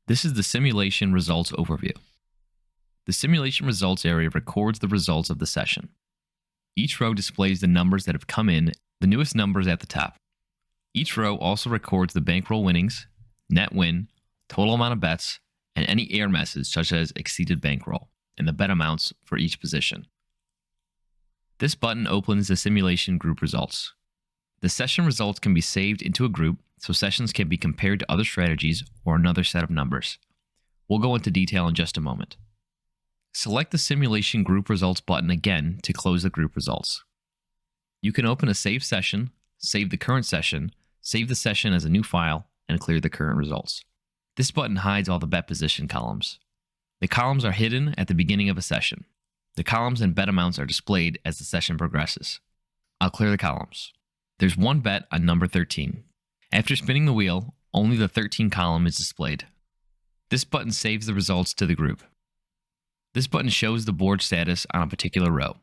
This is the simulation results overview. The simulation results area records the results of the session. Each row displays the numbers that have come in, the newest numbers at the top. Each row also records the bankroll winnings, net win, total amount of bets, and any error message such as exceeded bankroll, and the bet amounts for each position. This button opens the simulation group results. The session results can be saved into a group so sessions can be compared to other strategies or another set of numbers. We'll go into detail in just a moment. Select the simulation group results button again to close the group results. You can open a save session, save the current session, save the session as a new file, and clear the current results. This button hides all the bet position columns. The columns are hidden at the beginning of a session. The columns and bet amounts are displayed as the session progresses. I'll clear the columns. There's one bet on number 13. After spinning the wheel, only the 13 column is displayed. This button saves the results to the group. This button shows the board status on a particular row.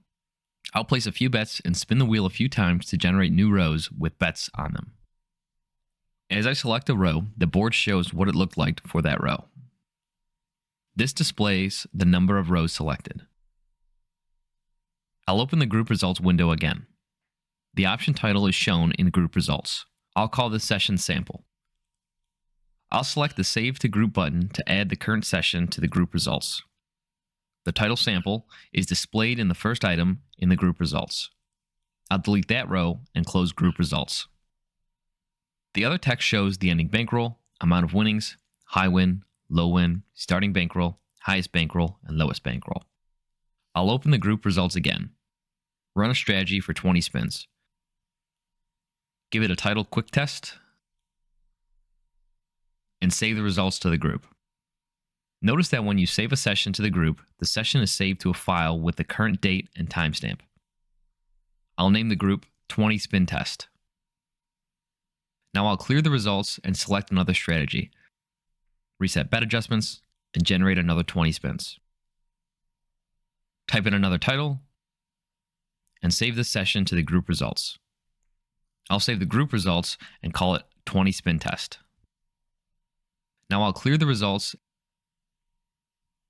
I'll place a few bets and spin the wheel a few times to generate new rows with bets on them. As I select a row, the board shows what it looked like for that row. This displays the number of rows selected. I'll open the group results window again. The option title is shown in group results. I'll call this session sample. I'll select the Save to Group button to add the current session to the group results. The title sample is displayed in the first item in the group results. I'll delete that row and close group results. The other text shows the ending bankroll, amount of winnings, high win, low win, starting bankroll, highest bankroll, and lowest bankroll. I'll open the group results again. Run a strategy for 20 spins. Give it a title quick test, and save the results to the group. Notice that when you save a session to the group, the session is saved to a file with the current date and timestamp. I'll name the group 20 Spin Test. Now I'll clear the results and select another strategy, reset bet adjustments, and generate another 20 spins. Type in another title, and save this session to the group results. I'll save the group results and call it 20 Spin Test. Now I'll clear the results.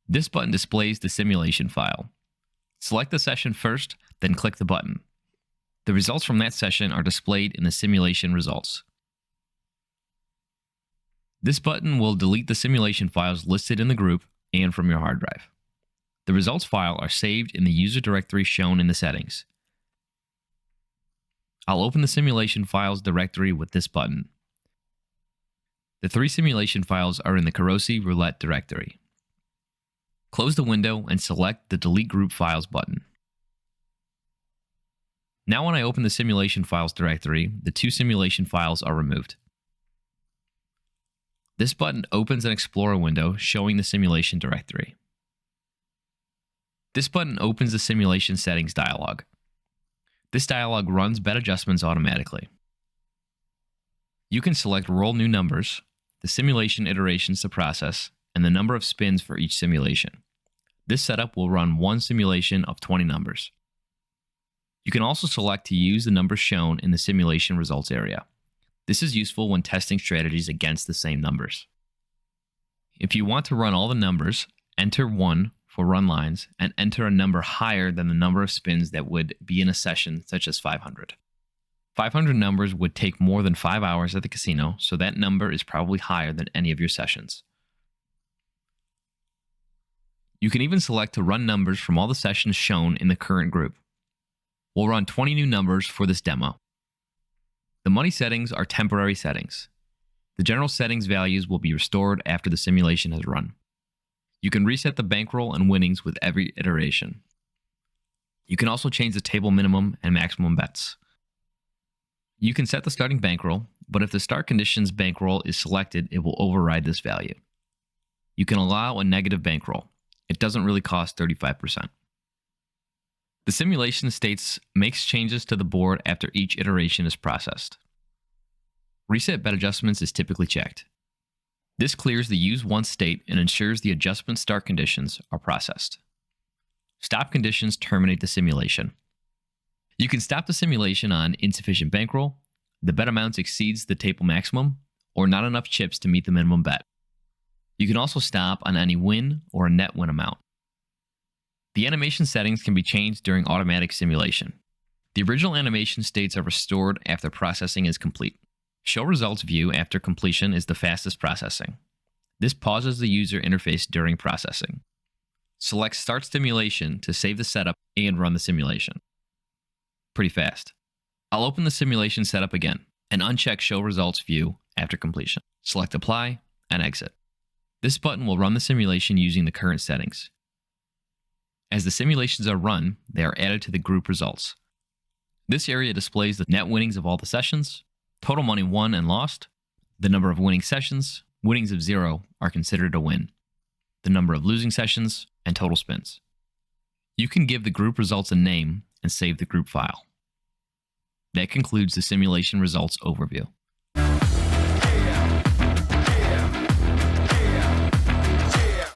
This button displays the simulation file. Select the session first, then click the button. The results from that session are displayed in the simulation results. This button will delete the simulation files listed in the group and from your hard drive. The results file are saved in the user directory shown in the settings. I'll open the simulation files directory with this button. The 3 simulation files are in the Carosi Roulette directory. Close the window and select the Delete Group Files button. Now when I open the simulation files directory, the 2 simulation files are removed. This button opens an Explorer window showing the simulation directory. This button opens the simulation settings dialog. This dialog runs bet adjustments automatically. You can select roll new numbers, the simulation iterations to process, and the number of spins for each simulation. This setup will run one simulation of 20 numbers. You can also select to use the numbers shown in the simulation results area. This is useful when testing strategies against the same numbers. If you want to run all the numbers, enter 1 for run lines and enter a number higher than the number of spins that would be in a session such as 500. 500 numbers would take more than 5 hours at the casino, so that number is probably higher than any of your sessions. You can even select to run numbers from all the sessions shown in the current group. We'll run 20 new numbers for this demo. The money settings are temporary settings. The general settings values will be restored after the simulation has run. You can reset the bankroll and winnings with every iteration. You can also change the table minimum and maximum bets. You can set the starting bankroll, but if the start conditions bankroll is selected, it will override this value. You can allow a negative bankroll. It doesn't really cost 35%. The simulation states makes changes to the board after each iteration is processed. Reset bet adjustments is typically checked. This clears the use once state and ensures the adjustment start conditions are processed. Stop conditions terminate the simulation. You can stop the simulation on insufficient bankroll, the bet amounts exceeds the table maximum, or not enough chips to meet the minimum bet. You can also stop on any win or a net win amount. The animation settings can be changed during automatic simulation. The original animation states are restored after processing is complete. Show results view after completion is the fastest processing. This pauses the user interface during processing. Select Start Simulation to save the setup and run the simulation. Pretty fast. I'll open the simulation setup again and uncheck Show Results View after completion. Select Apply and Exit. This button will run the simulation using the current settings. As the simulations are run, they are added to the group results. This area displays the net winnings of all the sessions, total money won and lost, the number of winning sessions. Winnings of 0 are considered a win, the number of losing sessions, and total spins. You can give the group results a name and save the group file. That concludes the simulation results overview.